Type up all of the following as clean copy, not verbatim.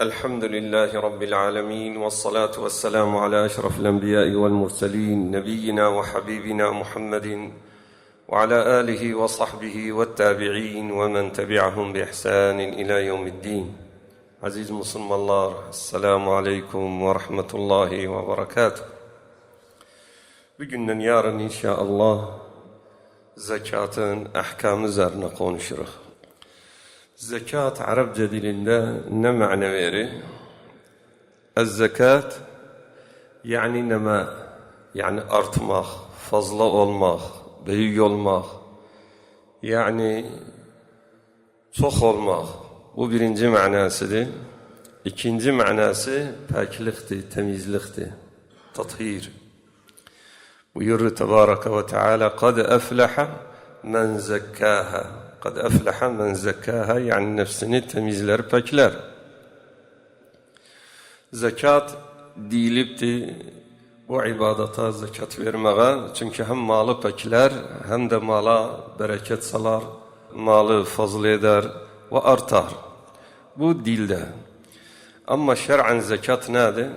الحمد لله رب العالمين والصلاة والسلام على أشرف الأنبياء والمرسلين نبينا وحبيبنا محمد وعلى آله وصحبه والتابعين ومن تبعهم بإحسان إلى يوم الدين. Aziz Müslümanlar, Esselamu Aleyküm ve Rahmetullahi ve Berekatuhu. Bugünden yarın inşallah zekatın ahkamı üzerine konuşuruz. Zekat Arapça dilinde ne mana verir? Ez-zekat yani nema, yani artmak, fazla olmak, büyük olmak, yani çok olmak. Bu birinci manasıdır. İkinci manası pakliktir, temizliktir, tathir. Buyurur Tebareke ve Teala: "Kad efleha men zekkâha." Kad efleha men zekkâha, yani nefsini temizler, pakler. Zekat deyilibdi bu ibadata zekat vermeye, çünkü hem malı pakler hem de mala bereket salar, malı fazla eder ve artar. Bu dilde. Ama şer'an zekat nedir?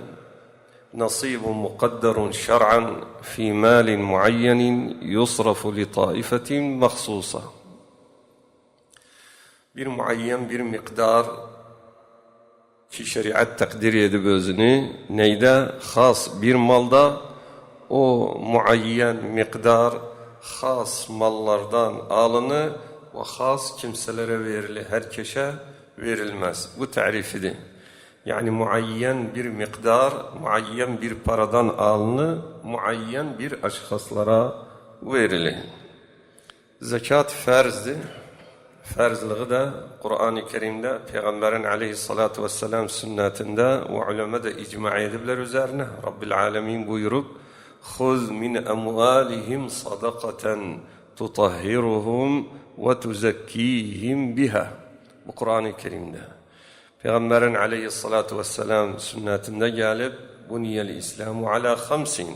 Nasibun mukadderun şer'an fi malin muayyenin yusrafu li taifetin mahsusa. Bir muayyen bir miktar ki şeriat takdir edip özünü neyde? Has bir malda o muayyen miktar has mallardan alınır ve has kimselere verilir, herkese verilmez. Bu tarifidir. Yani muayyen bir miktar, muayyen bir paradan alınır, muayyen bir aşkhaslara verilir. Zekat farzdır. Farzlığı da Kur'an-ı Kerim'de, Peygamberin aleyhissalatu vesselam sünnetinde ve ulema da icma edibler üzerine. Rabbil alemin buyurup: "Khuz min emvalihim sadakaten tutahhiruhum ve tuzekkihim biha." Bu Kur'an-ı Kerim'de. Peygamberin aleyhissalatu vesselam sünnetinde gelip buniyel İslamu ala hamsin.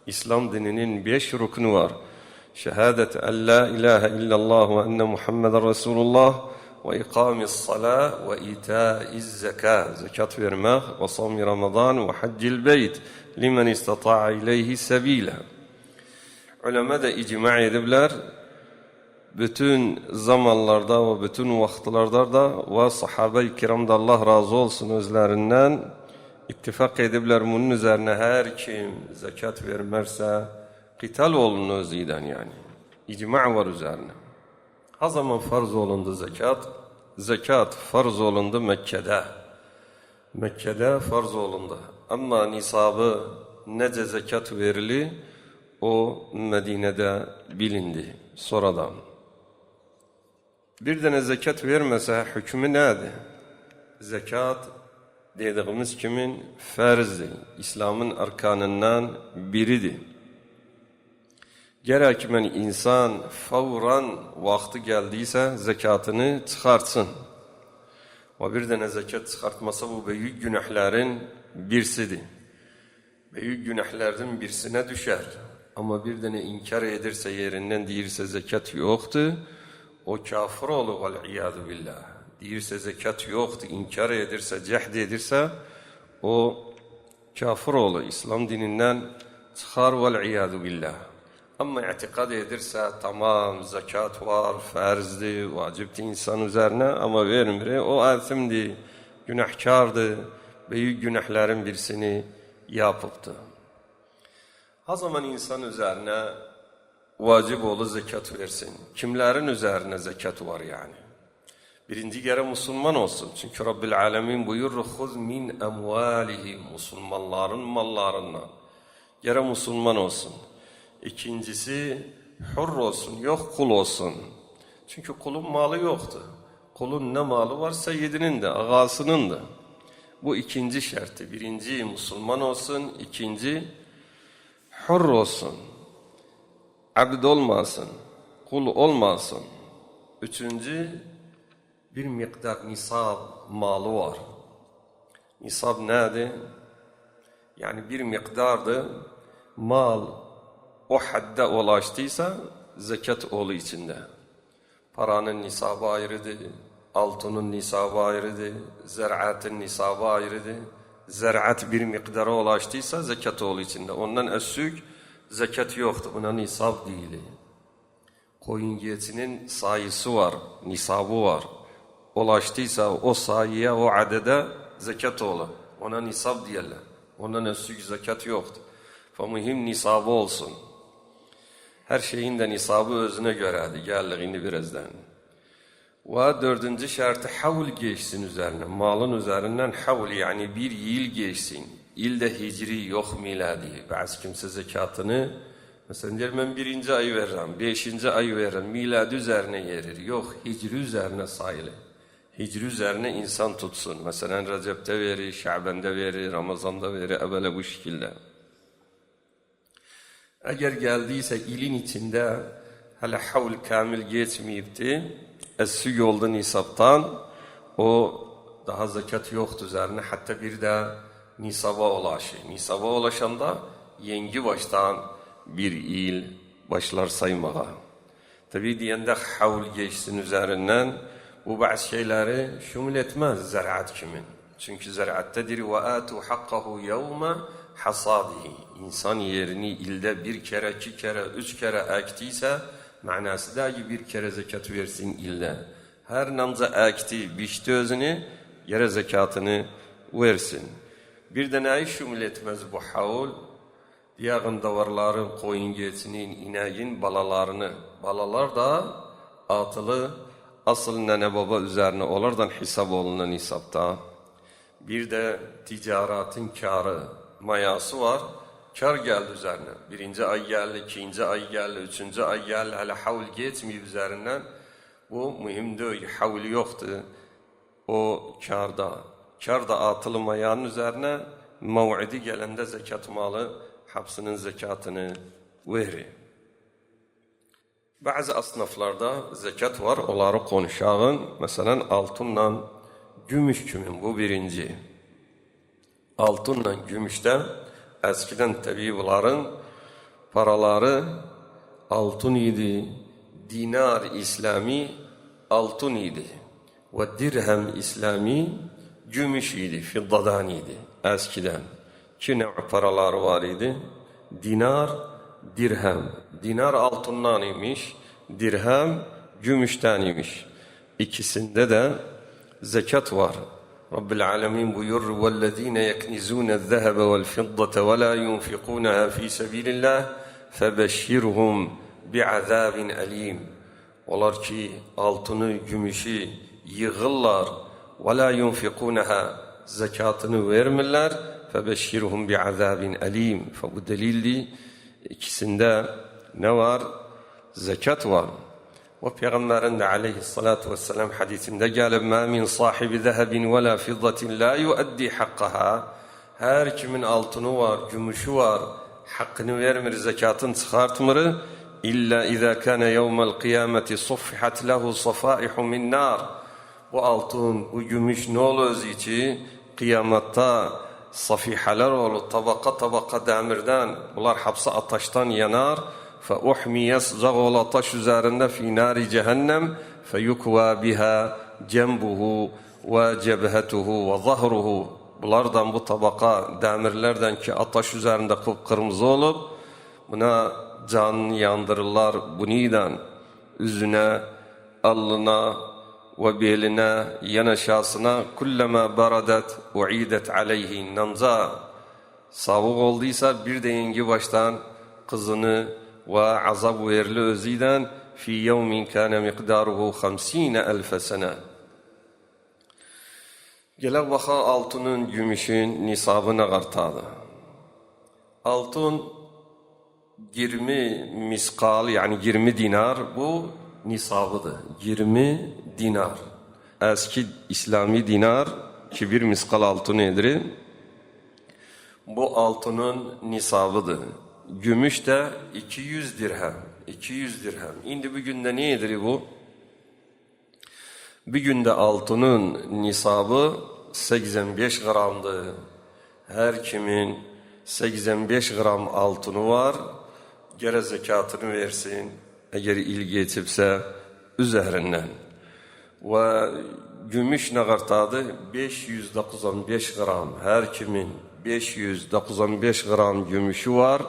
İslam dininin 5 ruknu var. Şehadet en la ilahe illallah ve enne Muhammeden Resulullah ve ikamis salah ve itaiz zekat. Zekat vermek ve savmi Ramazan ve haccil beyt limen istata'a ileyhi sebila. Ulema da icma edibler. Bütün zamanlarda ve bütün vakitlarda da ve sahabe-i kiramda Allah razı olsun özlerinden ittifak edibler bunun üzerine: her kim zekat vermezse qital olunur özüden, yani. İcma var üzerine. Ha zaman farz olundu zekat? Zekat farz olundu Mekke'de. Mekke'de farz olundu. Ama nisabı nece zekat verili o Medine'de bilindi sonradan. Bir tane zekat vermese hükmü nedir? Zekat dediğimiz kimin? Farzdır. İslam'ın arkanından biridir. Gerek men insan favran vakti geldiyse zekatını çıkartsın. Ve bir tane zekat çıkartmasa bu büyük günahların birisidir. Büyük günahlardan birisine düşer. Ama bir tane inkar ederse, yerinden değilse zekat yoktu, o kafir olur vel-iyâzu billah. Değilse zekat yoktu, inkar ederse, cehd ederse o kafir olur. İslam dininden çıkar vel-iyâzu billah. Ama itikad ederse tamam zekat var, farzdır, vacipti insan üzerine ama vermir, o asimdi, günahkardı, büyük günahların birisini yapıptı. Ha zaman insan üzerine vacip olur zekat versin. Kimlerin üzerine zekat var yani? Birinci kere Müslüman olsun. Çünkü Rabbil Alemin buyurur: "Khuz min emvalihim." Müslümanların mallarından. Kere Müslüman olsun. İkincisi hur olsun, yok kul olsun. Çünkü kulun malı yoktu. Kulun ne malı var? Seyyidinin de, ağasının da. Bu ikinci şartı. Birinci Müslüman olsun, ikinci hur olsun. Abd olmasın, kul olmasın. Üçüncü bir miktar nisab malı var. Nisab nedir? Yani bir miktardı mal o hadde ulaştıysa zekat oğlu içinde. Paranın nisabı ayrıdır, altının nisabı ayrıdır, zer'atın nisabı ayrıdır. Zer'at bir miqdara ulaştıysa zekat olur içinde. Ondan özsük zekat yoktur. Buna nisab değil. Koyun geçinin sayısı var, nisabı var. Ulaştıysa o sayıya, o adede zekat olur. Ona nisab diyorlar. Ondan özsük zekat yoktur. Mühim nisabı olsun. Her şeyin de nisabı özüne göredir. Geldiğini birazdan. Ve dördüncü şartı havl geçsin üzerine. Malın üzerinden havl yani bir yıl geçsin. İlde hicri yok miladi. Bazı kimse zekatını mesela der ben birinci ay veririm, beşinci ay veririm. Miladi üzerine yerir. Yok hicri üzerine sayılır. Hicri üzerine insan tutsun. Mesela Recep'te verir, Şaban'da verir, Ramazan'da verir. Evvela bu şekilde. Eğer geldiyse ilin içinde hala havl kamil geçmeyipti. Esü yolda nisaptan o daha zekat yoktu üzerine. Hatta bir de nisaba ulaşı. Nisaba ulaşanda yengi baştan bir il başlar saymaya. Tabi diyende havl geçsin üzerinden bu bazı şeyleri şumul etmez ziraat kimin. Çünkü ziraattedir ve atu hakkahu yevme hasadihi. İnsan yerini ilde bir kere, iki kere, üç kere ektiyse manası da ki bir kere zekat versin ilde. Her namza ekti, biçti özünü, yere zekatını versin. Bir de neyi şumul etmez bu havl? Diğer davarların, koyun geçinin, ineğin balalarını. Balalar da atılı asıl nene baba üzerine onlardan hesap olunan hesapta. Bir de ticaretin karı, mayası var. Kar geldi üzerine. Birinci ay geldi, ikinci ay geldi, üçüncü ay geldi. Hala havl geçmiyor üzerinden. Bu mühim değil. Havl yoktu. O karda. Karda atılı mayanın üzerine mev'idi gelende zekat malı hapsının zekatını verir. Bazı asnaflarda zekat var. Onları konuşağın. Mesela altınla gümüş kimin? Bu birinci. Altınla gümüşte eskiden tabi bunların paraları altın idi. Dinar İslami altın idi. Ve dirhem İslami gümüş idi. Fiddadan idi. Eskiden. İki nev paralar var idi. Dinar, dirhem. Dinar altından imiş. Dirhem gümüşten imiş. İkisinde de zekat var. Rabbil Alemin buyurur وَالَّذ۪ينَ يَكْنِزُونَ الذَّهَبَ وَالْفِضَّةَ وَلَا يُنْفِقُونَهَا ف۪ي سَب۪يلِ اللّٰهِ فَبَشِّرْهُمْ بِعَذَابٍ أَل۪يمٍ Olar ki altını, gümüşü yığırlar وَلَا يُنْفِقُونَهَا zekatını vermirler فَبَشِّرْهُمْ بِعَذَابٍ أَل۪يمٍ Bu delildi. İkisinde ne var? Zekat var. Ve Peygamberin de aleyhissalatu vesselam hadisinde gelip مَا مِنْ صَاحِبِ ذَهَبٍ وَلَا فِضَّةٍ لَا يُؤَدِّي حَقَّهَا Her kimin altını var, gümüşü var, hakkını vermir, zekatını çıkartmır. İlla اِذَا كَانَ يَوْمَ الْقِيَامَةِ صُفِّحَتْ لَهُ صَفَائِحُ مِنْ نَارٍ Bu altın, bu gümüş ne olur ki? Kıyamatta safihalar olur, tabaka tabaka demirden, bunlar hapse ateşten yanar. فَاُحْمِيَ sıcak ol ateş üzerinde فِي نَارِ cehennem فَيُكْوَى بِهَا جَنْبُهُ وَجَبْهَتُهُ وَظَهْرُهُ Bunlardan bu tabaka demirlerden ki ateş üzerinde kıpkırmızı olup buna canını yandırırlar buniden yüzüne, alnına ve beline, yan aşağısına kullama baradat uidet aleyhi namza savuk olduysa bir de yengi baştan kızını ve azab verili özüden fi yevmin kana miqdaruhu 50.000 sene. Gelek baxa altının, gümüşün nisabına qartadı. Altın 20 miskal yani 20 dinar bu nisabıdır. 20 dinar. Eski İslami dinar ki bir miskal altın nedir? Bu altının nisabıdır. Gümüş de 200 dirhem. 200 dirhem. Şimdi bugün de nedir bu? Bir günde altının nisabı 85 gramdır. Her kimin 85 gram altını var, gere zekatını versin. Eğer ilgi etipse üzerinden. Ve gümüş ne kadardı? 595 gram. Her kimin 595 gram gümüşü var.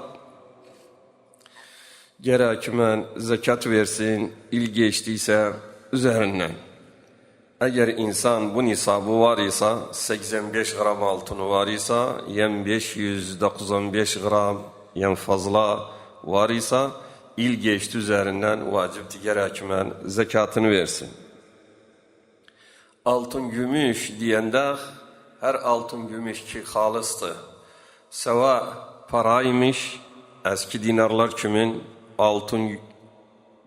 Gerek men zekat versin, il geçtiyse üzerinden. Eğer insan bu nisabı var ise, 85 gram altını var ise, yen 595 gram, yen fazla var ise, il geçti üzerinden vacipti, gerek men zekatını versin. Altın gümüş diyende, her altın gümüş ki halistı. Seva paraymış, eski dinarlar kimin, altın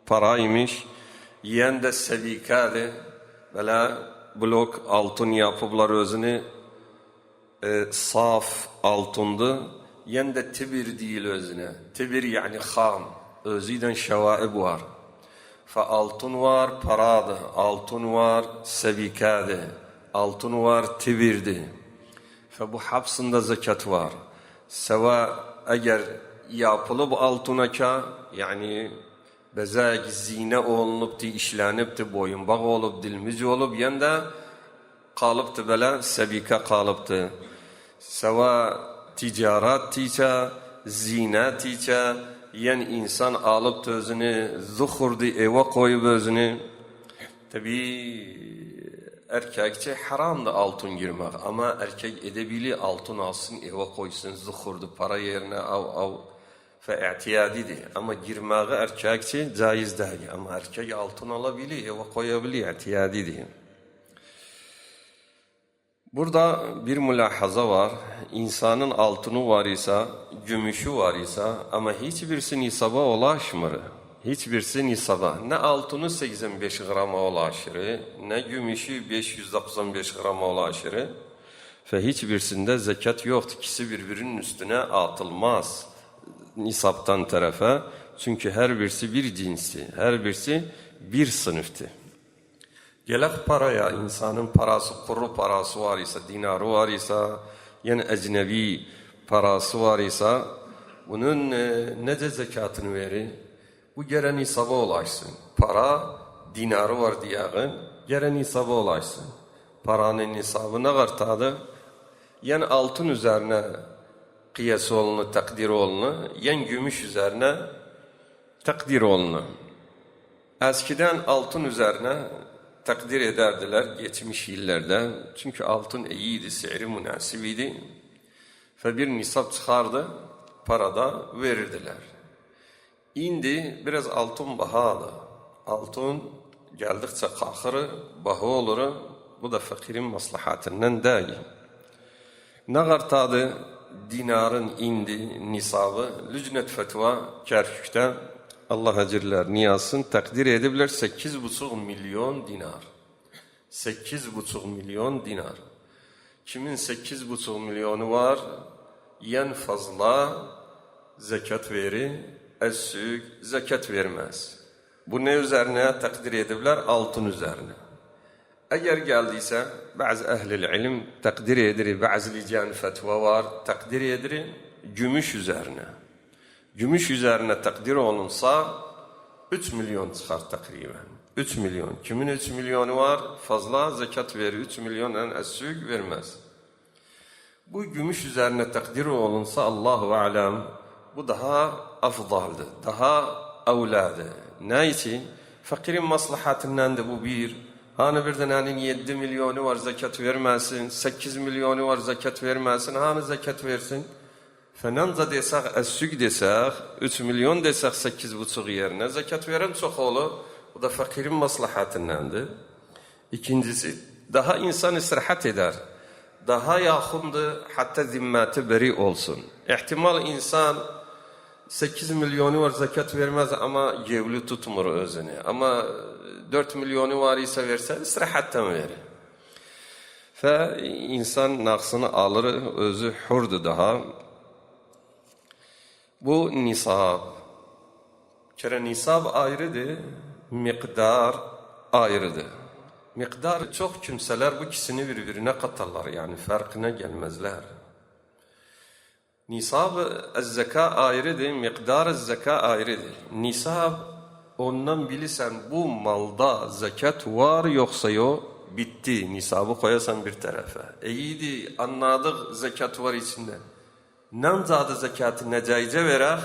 paraymış, yen de sevikadı. Böyle blok altın yapıblar özünü saf altındı. Yen de tibir değil özüne. Tibir yani ham. Özüden şevaib var. Fa altın var paradı. Altın var sevikadı. Altın var tibirdi. Fa bu hapsında zekat var. Seva eğer yapılıp altına ka yani bezek zine olup işlenip boyunbağ olup dilmiz olup yanda kalıptı böyle sebika kalıptı. Seva ticaret tiça, zine tiça, yen insan alıp özünü zuhurdu eve koyup özünü. Tabi erkekçe haramdı altın girmek ama erkek edebili altın alsın eve koysun zuhurdu para yerine av fe-i'tiyadidir. Ama girmeği erkekçe caiz değil. Ama erkek altın alabilir, eve koyabilir, i'tiyadidir. Burada bir mülahaza var. İnsanın altını var ise, gümüşü var ise ama hiçbirisi nisaba ulaşmır. Hiçbirisi nisaba. Ne altını 85 grama ulaşır, ne gümüşü 595 grama ulaşır. Ve hiçbirisinde zekat yoktur. İkisi birbirinin üstüne atılmaz. Nisaptan tarafa. Çünkü her birisi bir cinsi, her birisi bir sınıftı. Gelek paraya, insanın parası, kuru parası var ise, dinarı var ise, yani ecnebi parası var ise, bunun nece zekatını verir? Bu gene nisaba ulaşsın. Para, dinarı var diyeğin, gene nisaba ulaşsın. Paranın nisabı ne kadar? Yani altın üzerine kıyas olunu, takdir olunu, yen gümüş üzerine takdir olunu. Eskiden altın üzerine takdir ederdiler geçmiş yıllarda. Çünkü altın iyiydi, seyri münasibiydi. Ve bir nisap çıkardı, parada verirdiler. İndi biraz altın bahalı. Altın geldikçe kalkır, baha olur. Bu da fakirin maslahatından değil. Ne kadar dinarın indi nisabı, Lücnet Fetva Kerkük'te Allah ecirlerini yazsın takdir edebilir 8,5 milyon dinar. 8,5 milyon dinar. Kimin 8,5 milyonu var? Yen fazla zekat verir, es-sük zekat vermez. Bu ne üzerine takdir edebilir? Altın üzerine. Eğer geldiyse bazı ehl-i ilim takdir edir, bazı lican fetva var, takdir edir gümüş üzerine. Gümüş üzerine takdir olunsa 3 milyon çıkar takriben. 3 milyon. Kimin 3 milyonu var? Fazla zekat verir. 3 milyon en es-sük vermez. Bu gümüş üzerine takdir olunsa Allahu alem bu daha afdaldı, daha evladı. Ne için? Fakirin maslahatından da bu bir. Hani birden hani 7 milyonu var zekat vermesin, 8 milyonu var zekat vermesin, hani zekat versin? Fenanza desek, es-sük desek, 3 milyon desek 8,5 yerine zekat veren çok olur. Bu da fakirin maslahatındandır. İkincisi, daha insan istirahat eder. Daha yakındı, hatta zimmeti beri olsun. İhtimal insan 8 milyonu var zekat vermez ama cevli tutmur özünü. Ama 4 milyonu var ise verse istirahattan verir. Ve insan naqsını alır, özü hurdu daha. Bu nisab. Kere nisab ayrıdır, miqdar ayrıdır. Miqdar çok kimseler bu ikisini birbirine katarlar, yani farkına gelmezler. Nisab-ı zeka ayrıdır, miqdar-ı zeka ayrıdır. Nisab, ondan bilirsen bu malda zekat var yoksa yok, Bitti. Nisabı koyasan bir tarafa. İyiydi. Anladık zekat var içinde. Namzadı zekatı necaize verək,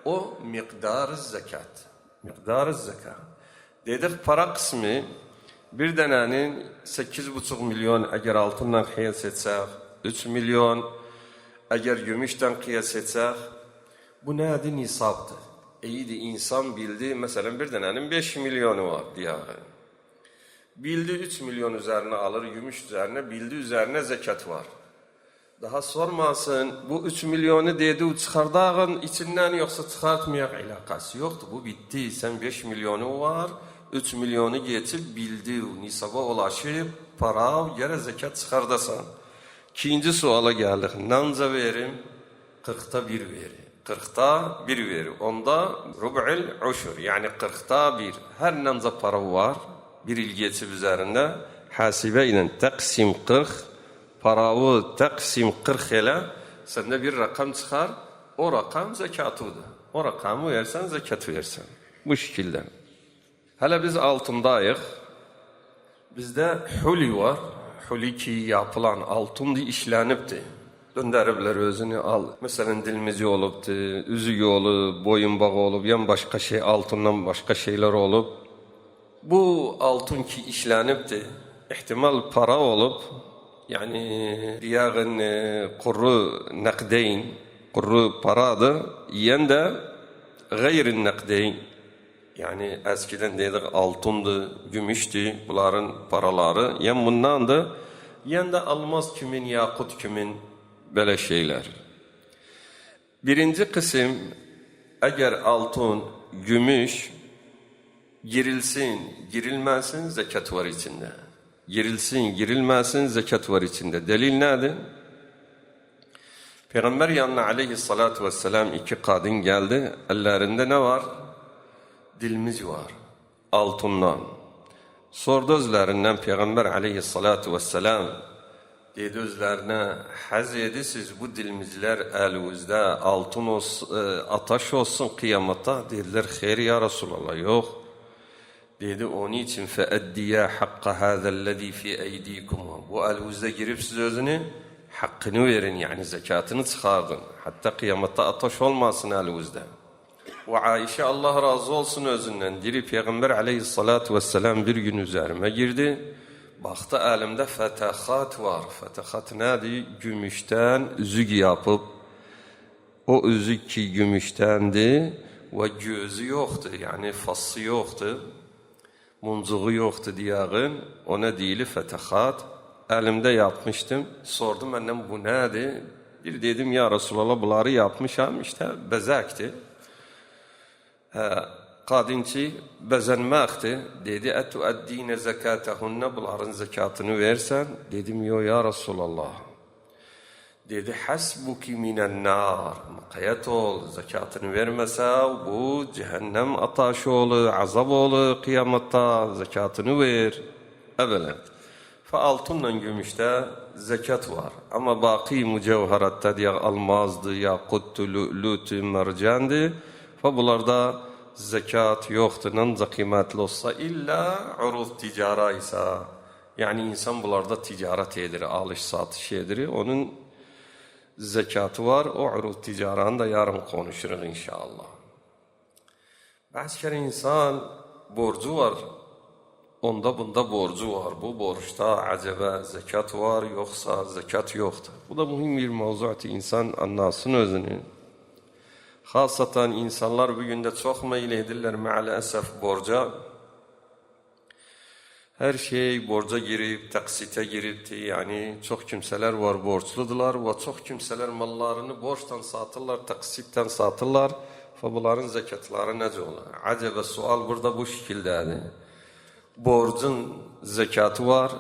o miqdarı zekat. Miqdarı zekat. Dedik para kısmı bir denenin 8,5 milyon eğer altından kıyas etsək, 3 milyon eğer gümüşten kıyas etsək, bu nedir? Nisabdır. İyiydi, insan bildi, mesela bir denenin 5 milyonu var diye. Bildi 3 milyon üzerine alır, gümüş üzerine, bildi üzerine zekat var. Daha sormasın, bu 3 milyonu dedi, o çıkardağın içinden yoksa çıkartmayak alakası yoktu. Bu bitti, sen 5 milyonu var, 3 milyonu geçip bildi, nisaba ulaşıp para yere zekat çıkardasan. İkinci suala geldik, nanca verim, 40'ta 1 veri. 40'ta 1 veri. Onda rub'il uşur, yani 40'ta 1. Her nanca para var, bir il geçip üzerinde, hasibe ile taksim 40, paravı taksim 40 ile, sende bir rakam çıkar, o rakam zekatıdır. O rakamı versen, zekat versen. Bu şekilde. Hele biz altındayıq. Bizde huli var. Huli ki yapılan altındı işlenipti. Döndəriblər özünü al. Mesela dilimizi olubdu, üzüğü olub, boyun bağı olub, yan başka şey, altından başka şeyler olub. Bu altın ki işlenipti. İhtimal para olub. Yani diyağın kurru nakdeyn, kurru paradır. Yen de gayri nakdeyn. Yani eskiden dedik altındı, gümüştü bunların paraları. Yen bundandı. Yen de almaz kimin, yakut kimin böyle şeyler. Birinci kısım, eğer altın, gümüş girilsin, girilmesin zekat var içinde. Girilsin, girilmesin zekat var içinde. Delil nedir? Peygamber yanına aleyhissalatu vesselam 2 kadın geldi. Ellerinde ne var? Dilimiz var. Altından. Sordu özlerinden Peygamber aleyhissalatu vesselam. Dedi özlerine, haz edisiz bu dilimizler elinizde altın olsun, ataş olsun kıyamata. Dediler, hayır ya Resulallah, yok. Dedi, onun için فَاَدِّيَا حَقَّ هَذَا الَّذ۪ي فِي اَيْد۪يكُمْ. Bu elinizde girip siz özünü hakkını verin, yani zekatını çıkardın. Hatta kıyamata ataş olmasın elinizde. Ve Ayşe Allah razı olsun özünden diri Peygamber aleyhissalatu vesselam bir gün üzerime girdi. Baktı elimde fetahat var. Fetahat nedir? Gümüşten üzük yapıp, o üzük ki gümüştendi ve gözü yoktu, yani fassı yoktu, muncuğu yoktu diyağın, ona değil fetahat. Elimde yapmıştım. Sordum annem bu nedir? Bir dedim ya Resulallah bunları yapmışam, işte bezekti. Kadınçı bezenmekti. Dedi etuaddine zekatehunne, bunların zekatını versen. Dedim yo ya Resulallah. Dedi hasbuki minen nar. Mukayyet ol, zekatını vermese bu cehennem ataşı olur, azap olur kıyametta, zekatını ver. Evet. Fa altınla gümüşte zekat var. Ama baki mücevheratta diye almazdı, yakuttu, lü'lütü, mercandı. Fa bunlarda zekat yoktur. Nanca kıymetli olsa illa uruz ticara ise. Yani insan bunlarda ticaret edir, alış satış edir. Onun zekatı var. O uruz ticaranı da yarın konuşuruz inşallah. Bazı kere insan borcu var. Onda bunda borcu var. Bu borçta acaba zekat var yoksa zekat yoktur. Bu da mühim bir mevzuatı, insan anlasın özünü. Hasatan insanlar bugün de çok meyil edirler maalesef borca. Her şey borca girip, taksite giripti. Yani çok kimseler var borçludular ve çok kimseler mallarını borçtan satırlar, taksitten satırlar. Bunların zekatları nece olur? Acaba sual burada bu şekildedir. Borcun zekatı var,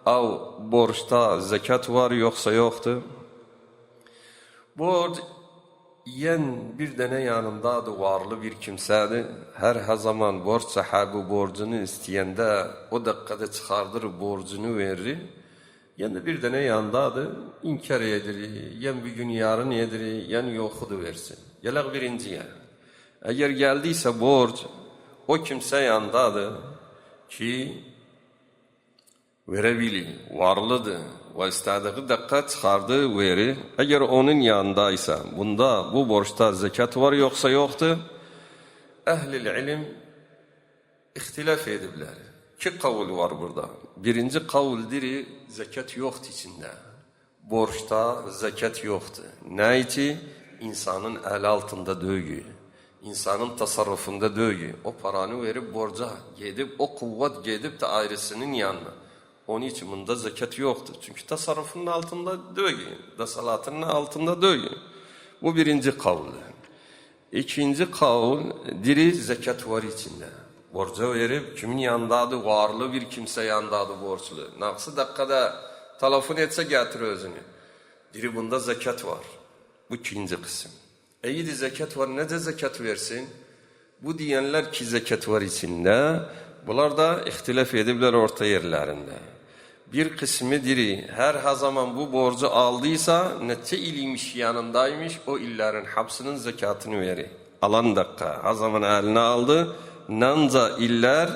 av borçta zekat var yoksa yoktu. Borç yen bir dene yanındadır, varlı bir kimsedir. Her zaman borç sahibi borcunu isteyende o dakikada çıkardır borcunu verir. Yen de bir dene yanındadır, inkar edir. Yen bir gün yarın edir, yen yokudu versin. Gelek birinciye. Eğer geldiyse borç o kimse yanındadır ki verebilir, varlıdır ve istediği dakika çıkardığı verir. Eğer onun yanındaysa, bunda bu borçta zekat var yoksa yoktur. Ehl-i ilim ihtilaf edibler. İki kavul var burada. Birinci kavuldir, zekat yoktur içinde. Borçta zekat yoktur. Ne için? İnsanın el altında dövüyor. İnsanın tasarrufunda dövüyor. O paranı verip borca gidip, o kuvvet gidip de ailesinin yanına. Onun için bunda zekat yoktur. Çünkü tasarrufunun altında dövüyor. Desalatının altında dövüyor. Bu birinci kavul. İkinci kavul, diri zekat var içinde. Borca verip kimin yanındadır? Varlı bir kimse yanındadır borçlu. Naksı dakikada telefon etse getir özünü. Diri bunda zekat var. Bu ikinci kısım. İyi de zekat var, ne de zekat versin? Bu diyenler ki zekat var içinde, bunlar da ihtilaf edibler orta yerlerinde. Bir kısmı diri, her zaman bu borcu aldıysa, nece iliymiş yanındaymış, o illerin hapsının zekatını verir. Alan dakika, her zaman eline aldı, nanca iller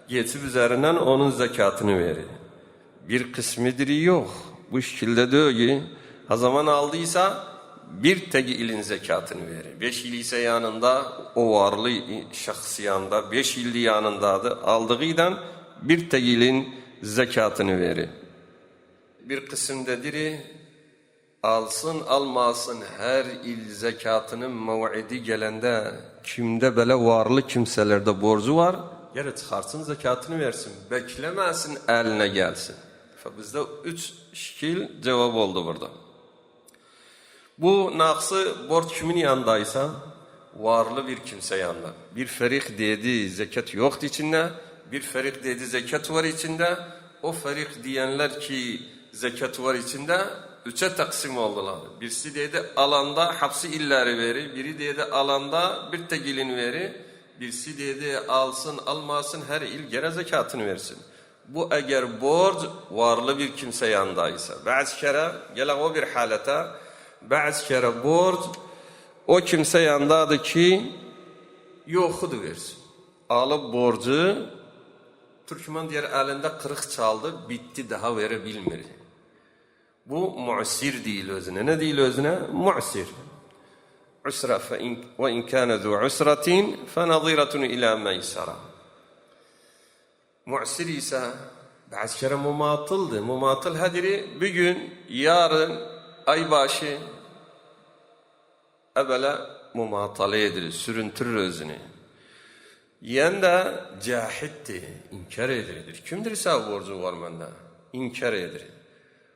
geçip üzerinden onun zekatını verir. Bir kısmı diri yok, bu şekilde diyor ki, her zaman aldıysa, bir tek ilin zekatını verir. 5 il ise yanında, o varlı şahsı yanında, 5 ildi yanındadır. Aldığıyla bir tek ilin zekatını verir. Bir kısımda diri, alsın almasın her il zekatının mev'idi gelende, kimde böyle varlı kimselerde borcu var, geri çıkarsın zekatını versin. Beklemesin eline gelsin. Bizde 3 şekil cevap oldu burada. Bu naksı borç kimin yanındaysa, varlı bir kimse yanında. Bir ferik dedi zekat yoktu içinde, bir ferik dedi zekat var içinde. O ferik diyenler ki zekat var içinde, 3'e taksim oldular. Birisi dedi alanda hapsi illeri verir, biri dedi alanda bir tek ilin verir, birisi dedi alsın almasın her il gene zekatını versin. Bu eğer borç varlı bir kimse yanındaysa. Bazı kere gele o bir halete, bazı kere borç o kimse yandadır ki yoxudur versin. Alıp borcu Türkmen diğer elinde kırık çaldı, bitti daha verebilmir. Bu mu'sir değil özüne. Ne değil özüne? Mu'sir. Usra ve in kana zu usratin fe naziratun ila meysara. Mu'sir ise bazı kere mumatıldı. Mumatıl hadiri bir gün, yarın, ay başı evvela mumatala edilir, sürüntürür özünü. Yen de cahitti, inkar edilir. Kimdir ise borcu var mende? İnkar edilir.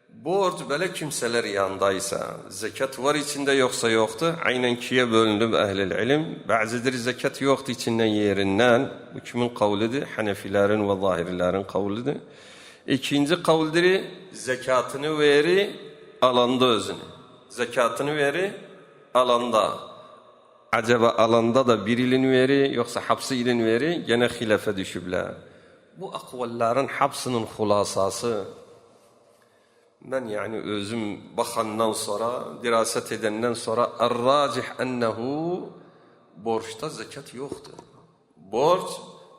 Borç böyle kimseler yanındaysa, zekat var içinde yoksa yoktu. Aynen ikiye bölündüm ehl-i ilim. Bazıdır zekat yoktu içinden yerinden. Bu kimin kavlidir? Hanefilerin ve zahirilerin kavlidir. İkinci kavlidir, zekatını veri, alanda özünü. Zekatını veri, alanda. Acaba alanda da bir ilin veri, yoksa hapsi ilin veri, gene hilafe düşübler. Bu akvalların hapsının hulasası, ben yani özüm bakandan sonra, diraset edenden sonra er-racih ennehu borçta zekat yoktur. Borç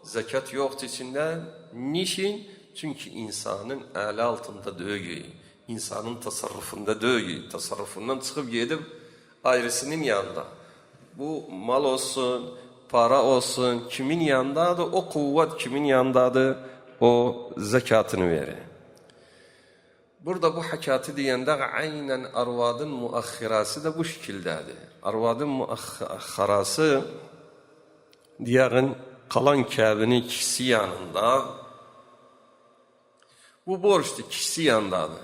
zekat yoktu içinde. Niçin? Çünkü insanın eli altında dövüyor. İnsanın tasarrufunda dövüyor. Tasarrufundan çıkıp gidip ayrısının yanında. Bu mal olsun, para olsun, kimin yanındadır, o kuvvet kimin yanındadır, o zekatını verir. Burada bu hakati diyende aynen arvadın muakhirası da bu şekildedir. Arvadın muakhirası diyeğin kalan kâbinin kişisi yanında. Bu borçtu, kişisi yanındadır.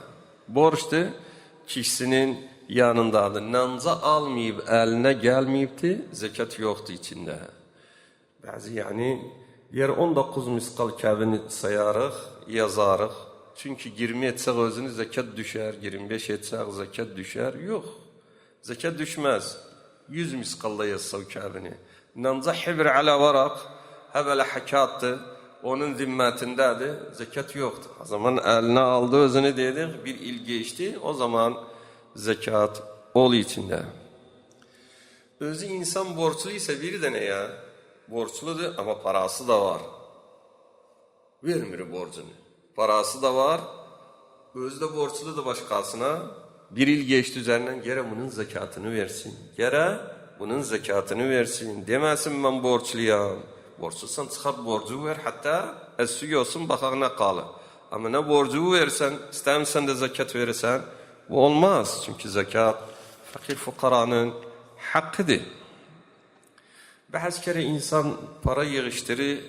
Borçtu, kişisinin yanındadır. Nanza almayıp, eline gelmeyipti, zekat yoktu içinde. Bazı yani, yer 19 miskal kâbini sayarıq, yazarıq. Çünkü 20 etsek özünü zekat düşer, 25 etsek zekat düşer. Yok, zekat düşmez. 100 miskalla yazsa o kâbini. Nanza hibr ala varak, hebele hakattı, onun zimmetindedir, zekat yoktu. O zaman eline aldı özünü dedik, bir il geçti, o zaman zekat ol içinde. Özü insan borçlu ise biri de ne ya? Borçludur ama parası da var. Vermir borcunu. parası da var, özü de borçlu da başkasına. Bir yıl geçti üzerinden, gere bunun zekatını versin. Gere bunun zekatını versin. Demesin ben borçluyum. Borçlusan çıkart borcu ver, hatta esü olsun bakağına kalı. Ama ne borcu versen, istemsen de zekat verirsen, bu olmaz. Çünkü zekat fakir fukaranın hakkıdır. Bazı kere insan para yığıştırır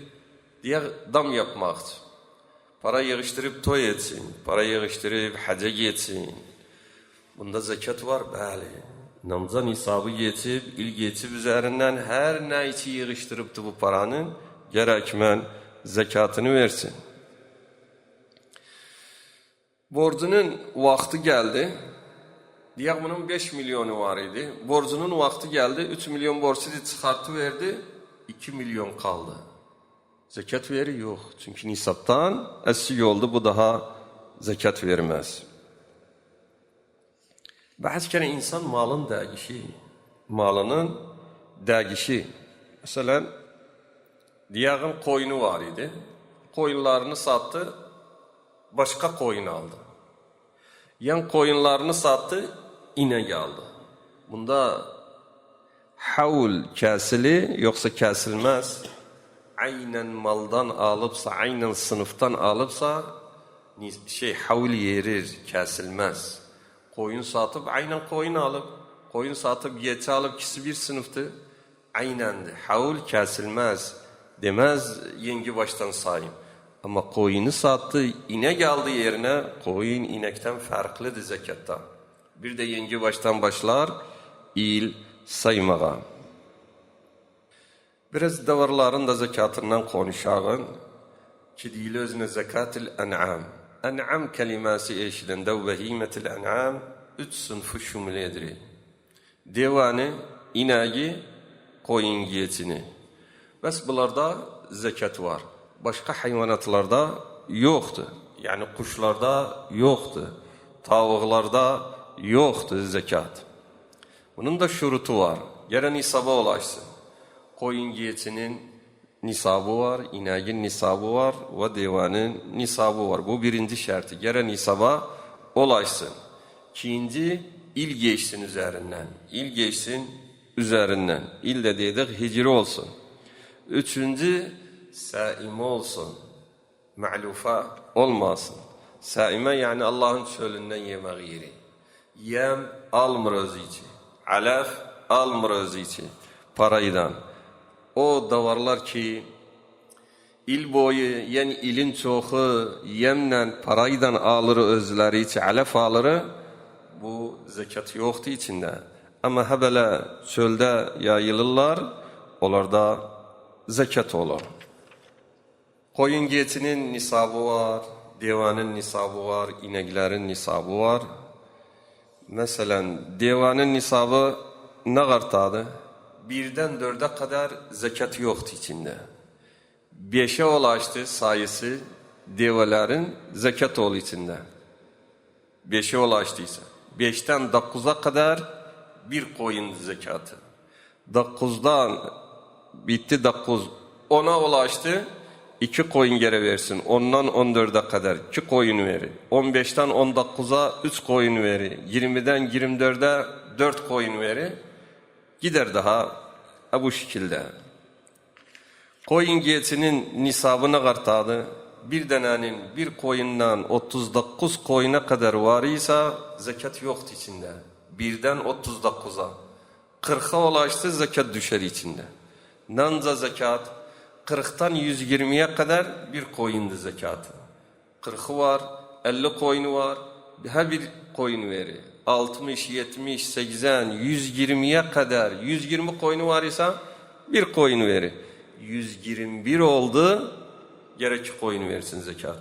diye dam yapmak için. Para yığıştırıp toy etsin, para yığıştırıp hacca gitsin. Bunda zekat var, bəli. Namza nisabı geçip, il geçip üzerinden her ne içi yığıştırıptı bu paranın, gerekmen zekatını versin. Borcunun vakti geldi. Diyak bunun 5 milyonu var idi. Borcunun vakti geldi. 3 milyon borçlu çıkarttı verdi. 2 milyon kaldı. Zekat veri yok. Çünkü nisaptan esir oldu. Bu daha zekat vermez. Bazı kere insan malın dergişi. Malının dergişi. Mesela diyağın koyunu var idi. Koyunlarını sattı. Başka koyun aldı. Yan koyunlarını sattı, inek aldı. Bunda havl kesili yoksa kesilmez. Aynen maldan alıpsa, aynen sınıftan alıpsa havl yerir, kesilmez. Koyun satıp, aynen koyun alıp, koyun satıp, geçi alıp, ikisi bir sınıftı. Aynendi. Havl kesilmez. Demez yengi baştan sayayım. Ama koyunu sattı, inek aldı yerine, koyun inekten farklıdır zekatta. Bir de yengi baştan başlar, il saymağa. Biraz davarların da zekatından konuşağın, ki değil özüne zekatil en'am. En'am kelimesi eşidinde vehimetil en'am, 3 sınıfı şumuledir. Devanı, ineği, koyun giyetini. Bes bunlarda zekat var. Başka hayvanatlarda yoktu. Yani kuşlarda yoktu. Tavuklarda yoktu zekat. Bunun da şurutu var. Gene nisaba ulaşsın. Koyun giyetinin nisabı var, ineğin nisabı var ve devanın nisabı var. Bu birinci şartı. Gene nisaba ulaşsın. İkinci, il geçsin üzerinden. İl geçsin üzerinden. İl de dedik hicri olsun. Üçüncü, saime olsun. Ma'lufa olmasın. Saime yani Allah'ın çölünden yemek yeri. Yem almır özü için. Alaf almır özü için. Paraydan. O davarlar ki il boyu yani ilin çoğu yemle paraydan alır özleri için alaf alır. Bu zekat yoktu içinde. Ama hebele çölde yayılırlar. Onlarda zekat olur. Koyun giyetinin nisabı var, devanın nisabı var, ineklerin nisabı var. Mesela devanın nisabı ne kadar? 1'den 4'e kadar zekat yoktu içinde. 5'e ulaştı sayısı devaların zekat ol içinde. 5'e ulaştıysa. 5'ten 9'a kadar bir koyun zekatı. 9'dan bitti 9. 10'a ulaştı. 2 koyun geri versin. 10'dan 14'e kadar 2 koyun verir. 15'ten 19'a 3 koyun verir. 20'den 24'e 4 koyun verir. Gider daha bu şekilde. Koyun giyetinin nisabına kartadı. Bir denenin bir koyundan 39 koyuna kadar varıysa zekat yoktu içinde. 1'den 39'a. 40'a ulaştı zekat düşer içinde. Nanca zekat 40'tan 120'ye kadar bir koyundu zekatı. 40'ı var, 50 koyunu var, her bir koyun verir. 60, 70, 80, 120'ye kadar 120 koyunu var ise bir koyun verir. 121 oldu, gerek koyun versin zekat.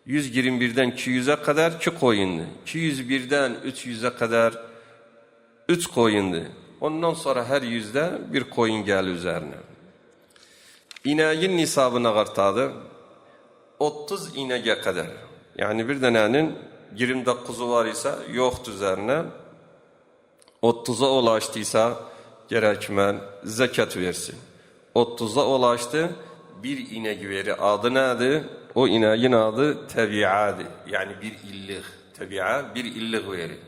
121'den 200'e kadar 2 koyundu. 201'den 300'e kadar 3 koyundu. Ondan sonra her 100'de bir koyun geldi üzerine. İneğin nisabına kartadı. 30 ineğe kadar. Yani bir denenin 29'u var ise yoktu üzerine. 30'a ulaştıysa gerekmen zekat versin. 30'a ulaştı, bir inek veri. Adı nedir? o ineğin adı tebiadır. Yani bir illik. Tebi'a bir illik verir.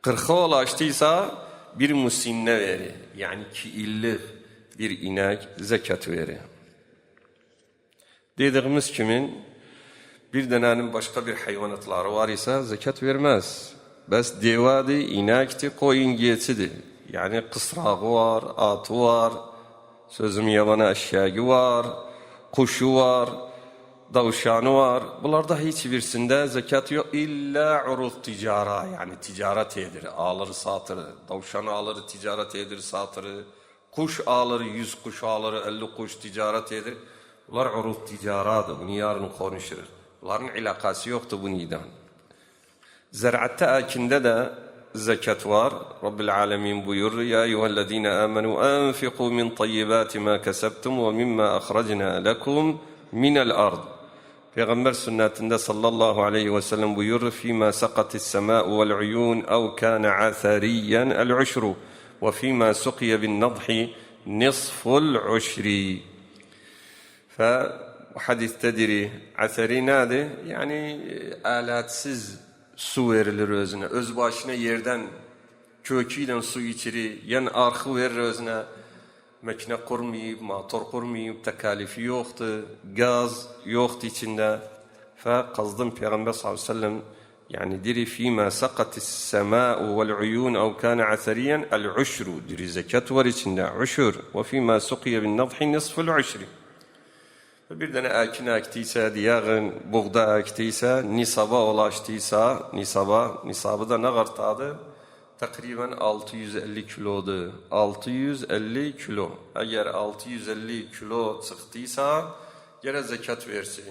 40'a ulaştıysa bir musinne verir. Yani 2 illik bir inek zekat verir. Dediğimiz kimin bir denenin başka bir hayvanatları var ise zekat vermez. Bes devadı, inekti, koyun giyesidir. Yani kısrağı var, atı var, sözüm yabana eşyağı var, kuşu var, davşanı var. Bunlarda hiçbirisinde zekat yok. İlla uruz ticara, yani ticaret edir. Alır satır, davşanı alır ticaret edir satırı. Kuş alır, 100 kuş alır, 50 kuş ticaret edir. Bunlar uruz ticaradır. Bunu yarın konuşuruz. Bunların ilakası yoktu bundan. Zer'atte akinde de zekat var. Rabbil alemin buyurur. Ya eyyühellezine amenu enfiqu min tayyibati ma kesebtum ve mimma ahracna lekum minel ard. Peygamber sünnetinde sallallahu aleyhi ve sellem buyurur. Fîmâ sakatis semâ'u vel uyûn ev kâne athariyen el uşru ve fîmâ sukiye bin nadhi nisful uşri. Hadiste athari nedir? Yani alatsiz su verilir özüne. Öz başına yerden köküyle su içiri. Yani arxı verir özüne. Makine kurmayıp, motor kurmayıp, tekalifi yoktu. Gaz yoktu içinde. Kazdım Peygamber sallallahu aleyhi ve sellem yani diri fîmâ sakatis semâ'u vel uyûn ev kâne athariyen el uşru. Diri zekat var içinde. Uşur. Ve fîmâ sukiye bin nadhi nisful uşri. Bir tane ekin ektiyse, diğer buğda ektiyse, nisaba ulaştıysa, nisabı da ne kadar? Takriben 650 kilodu. 650 kilo. Eğer 650 kilo çıktıysa, gene zekat versin.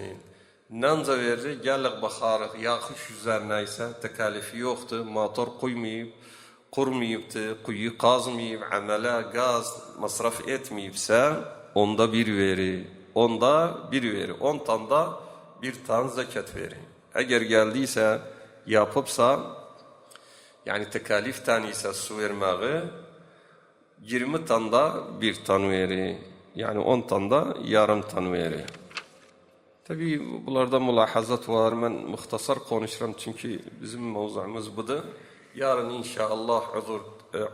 Nanca verir, gellik bakarıq, yaxış üzerine ise tekalifi yoktu, motor kurmayıptı, kuyu kazmayıp, amele gaz masraf etmeyipse, onda bir verir. 10 tanda bir tan zekat verir. Eğer geldiyse, yapıpsa, yani tekalif tanıysa su vermeyi, 20 tanda bir tan verir. Yani 10 tanda yarım tan verir. Tabii bunlarda mülahazat var. Ben muhtasar konuşurum çünkü bizim mevzuumuz budur. Yarın inşallah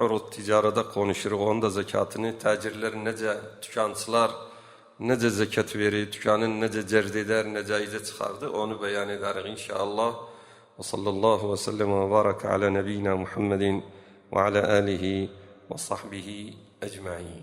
urut ticarede konuşuruz. Onda zekatını tacirler nece, tükancılar nece zekat verir, tükanın nece cerd eder, nece iyice çıkardı. Onu beyan ederiz inşallah. Ve sallallahu ve sellem ve baraka ala nebiyyina Muhammedin ve ala alihi ve sahbihi ecma'in.